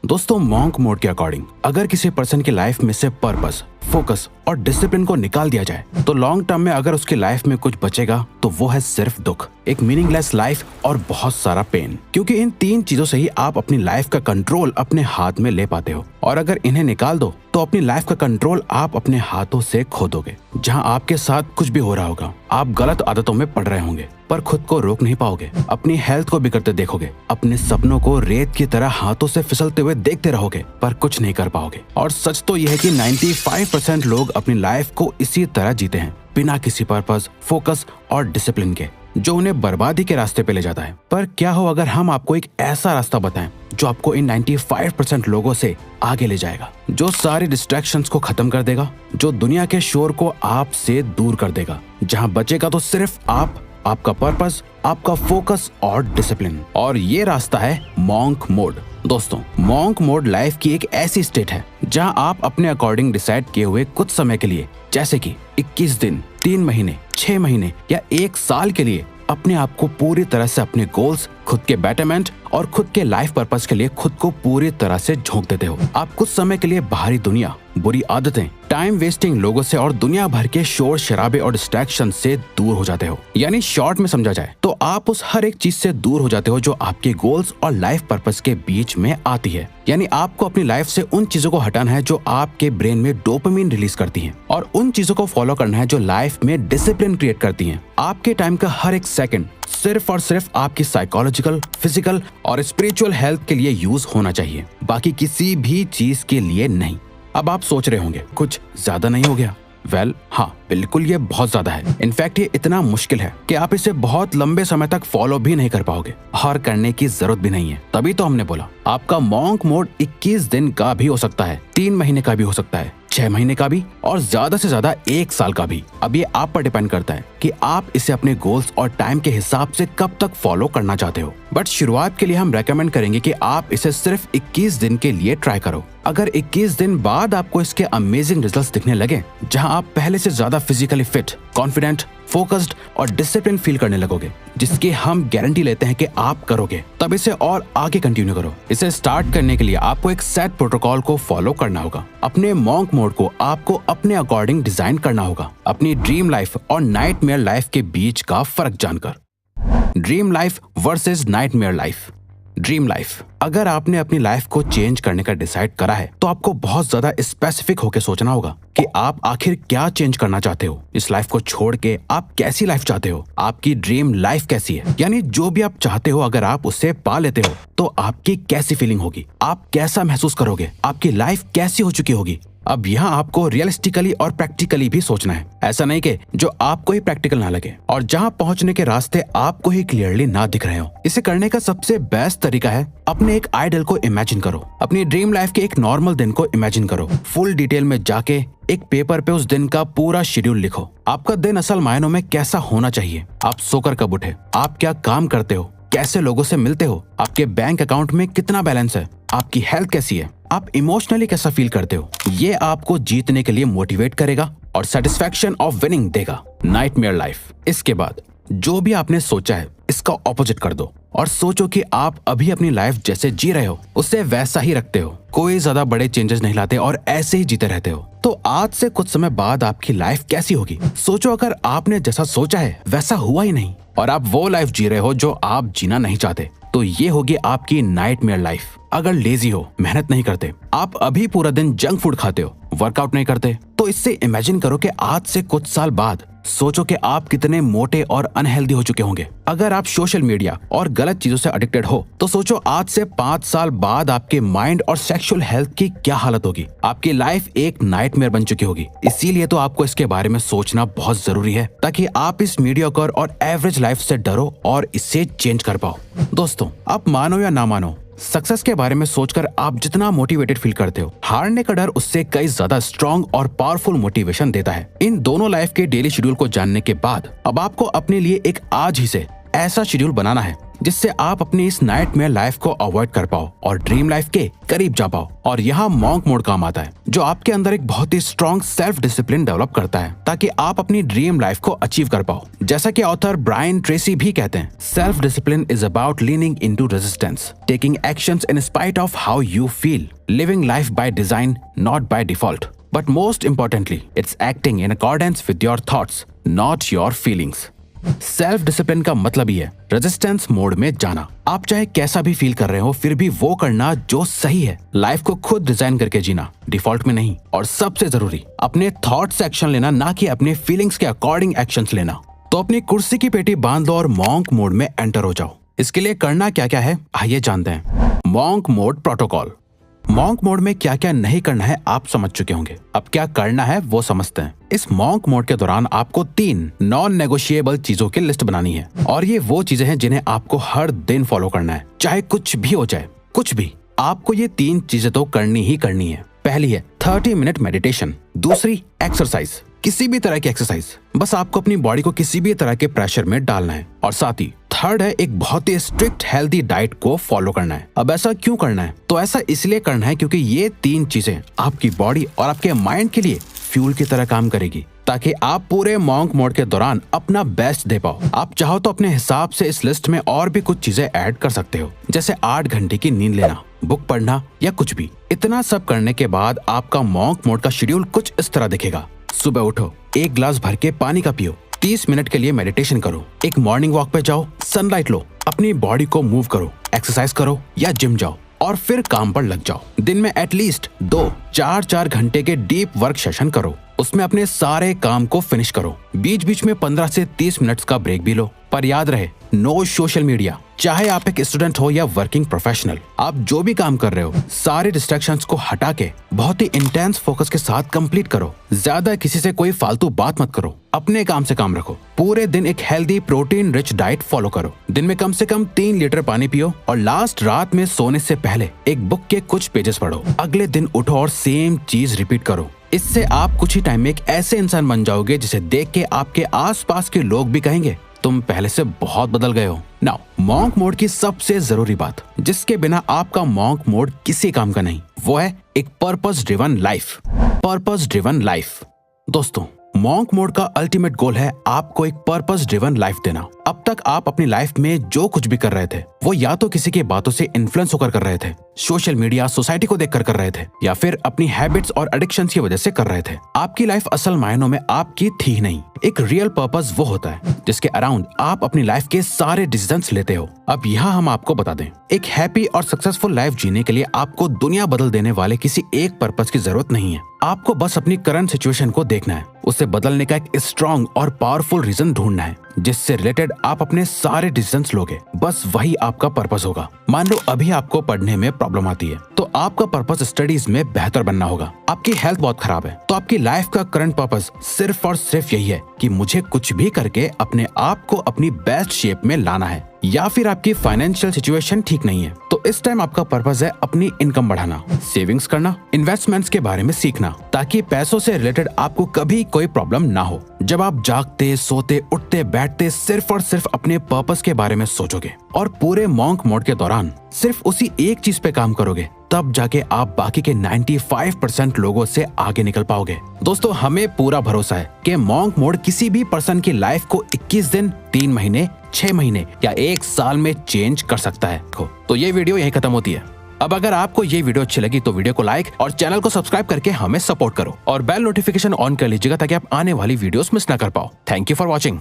दोस्तों, monk mode के according अगर किसी पर्सन की लाइफ में से पर्पस, फोकस और डिसिप्लिन को निकाल दिया जाए तो लॉन्ग टर्म में अगर उसकी लाइफ में कुछ बचेगा तो वो है सिर्फ दुख, एक मीनिंगलेस लाइफ और बहुत सारा पेन। क्योंकि इन तीन चीजों से ही आप अपनी लाइफ का कंट्रोल अपने हाथ में ले पाते हो, और अगर इन्हें निकाल दो तो अपनी लाइफ का कंट्रोल आप अपने हाथों से खो दोगे। जहां आपके साथ कुछ भी हो रहा होगा, आप गलत आदतों में पड़ रहे होंगे पर खुद को रोक नहीं पाओगे, अपनी हेल्थ को बिगड़ते देखोगे, अपने सपनों को रेत की तरह हाथों से फिसलते हुए देखते रहोगे पर कुछ नहीं कर पाओगे। और सच तो यह है कि 95% लोग अपनी लाइफ को इसी तरह जीते हैं, बिना किसी पर्पस, फोकस और डिसिप्लिन के, जो उन्हें बर्बादी के रास्ते पे ले जाता है। पर क्या हो अगर हम आपको एक ऐसा रास्ता बताएं जो आपको इन 95% लोगों से आगे ले जाएगा, जो सारी डिस्ट्रैक्शंस को खत्म कर देगा, जो दुनिया के शोर को आपसे दूर कर देगा, जहां बचेगा तो सिर्फ आप, आपका पर्पस, आपका फोकस और डिसिप्लिन। और ये रास्ता है मॉन्क मोड। दोस्तों, मॉन्क मोड लाइफ की एक ऐसी स्टेट है जहां आप अपने अकॉर्डिंग डिसाइड किए हुए कुछ समय के लिए, जैसे कि 21 दिन, 3 महीने, 6 महीने या 1 साल के लिए अपने आप को पूरी तरह से अपने गोल्स, खुद के बेटरमेंट और खुद के लाइफ पर्पस के लिए खुद को पूरी तरह से झोंक देते हो। आप कुछ समय के लिए बाहरी दुनिया, बुरी आदतें, टाइम वेस्टिंग लोगों से और दुनिया भर के शोर शराबे और डिस्ट्रैक्शन से दूर हो जाते हो। यानी शॉर्ट में समझा जाए तो आप उस हर एक चीज से दूर हो जाते हो जो आपके गोल्स और लाइफ पर्पस के बीच में आती है। यानी आपको अपनी लाइफ से उन चीजों को हटाना है जो आपके ब्रेन में डोपामिन रिलीज करती हैं, और उन चीजों को फॉलो करना है जो लाइफ में डिसिप्लिन क्रिएट करती हैं। आपके टाइम का हर एक सेकंड सिर्फ और सिर्फ आपकी साइकोलॉजिकल, फिजिकल और स्पिरिचुअल हेल्थ के लिए यूज होना चाहिए, बाकी किसी भी चीज के लिए नहीं। अब आप सोच रहे होंगे कुछ ज्यादा नहीं हो गया? वेल, हाँ, बिल्कुल ये बहुत ज्यादा है। इनफैक्ट ये इतना मुश्किल है कि आप इसे बहुत लंबे समय तक फॉलो भी नहीं कर पाओगे और करने की जरूरत भी नहीं है। तभी तो हमने बोला आपका मॉन्क मोड 21 दिन का भी हो सकता है, 3 महीने का भी हो सकता है, 6 महीने का भी, और ज्यादा से ज्यादा 1 साल का भी। अब ये आप पर डिपेंड करता है कि आप इसे अपने गोल्स और टाइम के हिसाब से कब तक फॉलो करना चाहते हो। बट शुरुआत के लिए हम रेकमेंड करेंगे कि आप इसे सिर्फ 21 दिन के लिए ट्राई करो। अगर 21 दिन बाद आपको इसके अमेजिंग रिजल्ट्स दिखने लगे, जहां आप पहले से ज्यादा फिजिकली फिट, कॉन्फिडेंट, फोकस्ड और डिसिप्लिन फील करने लगोगे, जिसकी हम गारंटी लेते हैं कि आप करोगे, तब इसे और आगे कंटिन्यू करो। इसे स्टार्ट करने के लिए आपको एक सेट प्रोटोकॉल को फॉलो करना होगा। अपने मॉन्क मोड को आपको अपने अकॉर्डिंग डिजाइन करना होगा, अपनी ड्रीम लाइफ और नाइटमेयर लाइफ के बीच का फर्क जानकर। Dream life versus nightmare life. Dream life, अगर आपने अपनी लाइफ को चेंज करने का डिसाइड करा है तो आपको बहुत ज्यादा स्पेसिफिक होकर सोचना होगा कि आप आखिर क्या चेंज करना चाहते हो। इस लाइफ को छोड़ के आप कैसी लाइफ चाहते हो, आपकी ड्रीम लाइफ कैसी है। यानी जो भी आप चाहते हो अगर आप उसे पा लेते हो तो आपकी कैसी फीलिंग होगी, आप कैसा महसूस करोगे, आपकी लाइफ कैसी हो चुकी होगी। अब यहाँ आपको रियलिस्टिकली और प्रैक्टिकली भी सोचना है। ऐसा नहीं कि जो आपको ही प्रैक्टिकल ना लगे और जहाँ पहुँचने के रास्ते आपको ही क्लियरली ना दिख रहे हो। इसे करने का सबसे बेस्ट तरीका है अपने एक आइडल को इमेजिन करो। अपनी ड्रीम लाइफ के एक नॉर्मल दिन को इमेजिन करो। फुल डिटेल में जाके एक पेपर पे उस दिन का पूरा शेड्यूल लिखो। आपका दिन असल मायनों में कैसा होना चाहिए, आप सोकर कब उठे, आप क्या काम करते हो, कैसे लोगों से मिलते हो, आपके बैंक अकाउंट में कितना बैलेंस है, आपकी हेल्थ कैसी है, आप इमोशनली कैसा फील करते हो। ये आपको जीतने के लिए मोटिवेट करेगा और सेटिस्फैक्शन ऑफ विनिंग देगा। Nightmare life. इसके बाद जो भी आपने सोचा है इसका ऑपोजिट कर दो और सोचो कि आप अभी अपनी लाइफ जैसे जी रहे हो उससे वैसा ही रखते हो, कोई ज्यादा बड़े चेंजेस नहीं लाते और ऐसे ही जीते रहते हो। तो आज से कुछ समय बाद आपकी लाइफ कैसी होगी सोचो। अगर आपने जैसा सोचा है वैसा हुआ ही नहीं और आप वो लाइफ जी रहे हो जो आप जीना नहीं चाहते, तो ये होगी आपकी नाइटमेयर लाइफ। अगर लेजी हो, मेहनत नहीं करते, आप अभी पूरा दिन जंक फूड खाते हो, वर्कआउट नहीं करते, तो इससे इमेजिन करो कि आज से कुछ साल बाद सोचो कि आप कितने मोटे और अनहेल्दी हो चुके होंगे। अगर आप सोशल मीडिया और गलत चीजों से एडिक्टेड हो तो सोचो आज से 5 साल बाद आपके माइंड और सेक्सुअल हेल्थ की क्या हालत होगी। आपकी लाइफ एक नाइटमेयर बन चुकी होगी। इसीलिए तो आपको इसके बारे में सोचना बहुत जरूरी है ताकि आप इस मीडियोकर और एवरेज लाइफ से डरो और इसे चेंज कर पाओ। दोस्तों, आप मानो या ना मानो, सक्सेस के बारे में सोचकर आप जितना मोटिवेटेड फील करते हो, हारने का डर उससे कई ज्यादा स्ट्रॉन्ग और पावरफुल मोटिवेशन देता है। इन दोनों लाइफ के डेली शेड्यूल को जानने के बाद अब आपको अपने लिए एक आज ही से ऐसा शेड्यूल बनाना है जिससे आप अपनी इस नाइटमेयर लाइफ को अवॉइड कर पाओ और ड्रीम लाइफ के करीब जा पाओ। और यहाँ मॉन्क मोड काम आता है, जो आपके अंदर एक बहुत ही स्ट्रॉन्ग सेल्फ डिसिप्लिन डेवलप करता है ताकि आप अपनी ड्रीम लाइफ को अचीव कर पाओ। जैसा कि ऑथर ब्रायन ट्रेसी भी कहते हैं, self discipline is about leaning into resistance, taking actions in spite of how you feel, living life by design not by default, but most importantly it's acting in accordance with your thoughts not your feelings. Self discipline का मतलब ही है resistance mode में जाना। आप चाहे कैसा भी feel कर रहे हो, फिर भी वो करना जो सही है। लाइफ को खुद डिजाइन करके जीना, डिफॉल्ट में नहीं। और सबसे जरूरी, अपने थॉट से एक्शन लेना, ना कि अपने फीलिंग्स के अकॉर्डिंग एक्शंस लेना। तो अपनी कुर्सी की पेटी बांध लो और मॉन्क मोड में एंटर हो जाओ। इसके लिए करना क्या क्या है, आइए जानते हैं। Monk mode protocol. Monk mode में क्या क्या नहीं करना है आप समझ चुके होंगे, अब क्या करना है वो समझते हैं। इस मॉन्क मोड के दौरान आपको 3 नॉन नेगोशिएबल चीजों की लिस्ट बनानी है, और ये वो चीजें हैं जिन्हें आपको हर दिन फॉलो करना है, चाहे कुछ भी हो जाए, कुछ भी। आपको ये 3 चीजें तो करनी ही करनी है। पहली है 30 मिनट मेडिटेशन। दूसरी एक्सरसाइज, किसी भी तरह की एक्सरसाइज, बस आपको अपनी बॉडी को किसी भी तरह के प्रेशर में डालना है। और साथ ही थर्ड है एक बहुत ही स्ट्रिक्ट हेल्दी डाइट को फॉलो करना है। अब ऐसा क्यों करना है? तो ऐसा इसलिए करना है क्योंकि ये 3 चीजें आपकी बॉडी और आपके माइंड के लिए फ्यूल की तरह काम करेगी, ताकि आप पूरे मॉन्क मोड के दौरान अपना बेस्ट दे पाओ। आप चाहो तो अपने हिसाब से इस लिस्ट में और भी कुछ चीजें ऐड कर सकते हो, जैसे 8 घंटे की नींद लेना, बुक पढ़ना या कुछ भी। इतना सब करने के बाद आपका मॉन्क मोड का शेड्यूल कुछ इस तरह दिखेगा। सुबह उठो, 1 गिलास भर के पानी का पियो, 30 मिनट के लिए मेडिटेशन करो, एक मॉर्निंग वॉक पे जाओ, सनलाइट लो, अपनी बॉडी को मूव करो, एक्सरसाइज करो या जिम जाओ और फिर काम पर लग जाओ। दिन में एटलीस्ट 2-4 घंटे के डीप वर्क सेशन करो, उसमें अपने सारे काम को फिनिश करो। बीच बीच में 15 से 30 मिनट्स का ब्रेक भी लो, पर याद रहे नो सोशल मीडिया। चाहे आप एक स्टूडेंट हो या वर्किंग प्रोफेशनल, आप जो भी काम कर रहे हो, सारे डिस्ट्रैक्शंस को हटा के बहुत ही इंटेंस फोकस के साथ कंप्लीट करो। ज्यादा किसी से कोई फालतू बात मत करो, अपने काम से काम रखो। पूरे दिन एक healthy protein rich diet follow करो। दिन में कम से कम 3 लीटर पानी पियो और लास्ट रात में सोने से पहले एक बुक के कुछ पेजेस पढ़ो। अगले दिन उठो और सेम चीज रिपीट करो। इससे आप कुछ ही टाइम में एक ऐसे इंसान बन जाओगे जिसे देख के आपके आसपास के लोग भी कहेंगे तुम पहले से बहुत बदल गए हो। नाउ मॉन्क मोड की सबसे जरूरी बात, जिसके बिना आपका मॉन्क मोड किसी काम का नहीं, वो है एक purpose driven life. Purpose driven life. दोस्तों, मॉन्क मोड का अल्टीमेट गोल है आपको एक पर्पस ड्रिवन लाइफ देना। अब तक आप अपनी लाइफ में जो कुछ भी कर रहे थे, वो या तो किसी की बातों से इन्फ्लुएंस होकर कर रहे थे, सोशल मीडिया सोसाइटी को देखकर कर रहे थे, या फिर अपनी हैबिट्स और एडिक्शंस की वजह से कर रहे थे। आपकी लाइफ असल मायनों में आपकी थी ही नहीं। एक रियल पर्पस वो होता है जिसके अराउंड आप अपनी लाइफ के सारे डिसीजंस लेते हो। अब यहाँ हम आपको बता दें, एक हैप्पी और सक्सेसफुल लाइफ जीने के लिए आपको दुनिया बदल देने वाले किसी एक पर्पस की जरूरत नहीं है। आपको बस अपनी करंट सिचुएशन को देखना है, उसे बदलने का एक स्ट्रॉन्ग और पावरफुल रीजन ढूंढना है जिससे रिलेटेड आप अपने सारे डिसीजंस लोगे। बस वही आपका पर्पस होगा। मान लो अभी आपको पढ़ने में प्रॉब्लम आती है, तो आपका पर्पस स्टडीज में बेहतर बनना होगा। आपकी हेल्थ बहुत खराब है, तो आपकी लाइफ का करंट पर्पस सिर्फ और सिर्फ यही है कि मुझे कुछ भी करके अपने आप को अपनी बेस्ट शेप में लाना है। या फिर आपकी फाइनेंशियल सिचुएशन ठीक नहीं है, तो इस टाइम आपका पर्पस है अपनी इनकम बढ़ाना, सेविंग्स करना, इन्वेस्टमेंट्स के बारे में सीखना, ताकि पैसों से रिलेटेड आपको कभी कोई प्रॉब्लम ना हो। जब आप जागते, सोते, उठते, बैठते सिर्फ और सिर्फ अपने पर्पस के बारे में सोचोगे और पूरे मॉन्क मोड के दौरान सिर्फ उसी एक चीज पे काम करोगे, तब जाके आप बाकी के 95% लोगों से आगे निकल पाओगे। दोस्तों, हमें पूरा भरोसा है कि मॉन्क मोड किसी भी पर्सन की लाइफ को 21 दिन, 3 महीने, 6 महीने या 1 साल में चेंज कर सकता है। तो ये वीडियो यहीं खत्म होती है। अब अगर आपको ये वीडियो अच्छी लगी तो वीडियो को लाइक और चैनल को सब्सक्राइब करके हमें सपोर्ट करो और बेल नोटिफिकेशन ऑन कर लीजिएगा ताकि आप आने वाली वीडियोस मिस ना कर पाओ। Thank you for watching.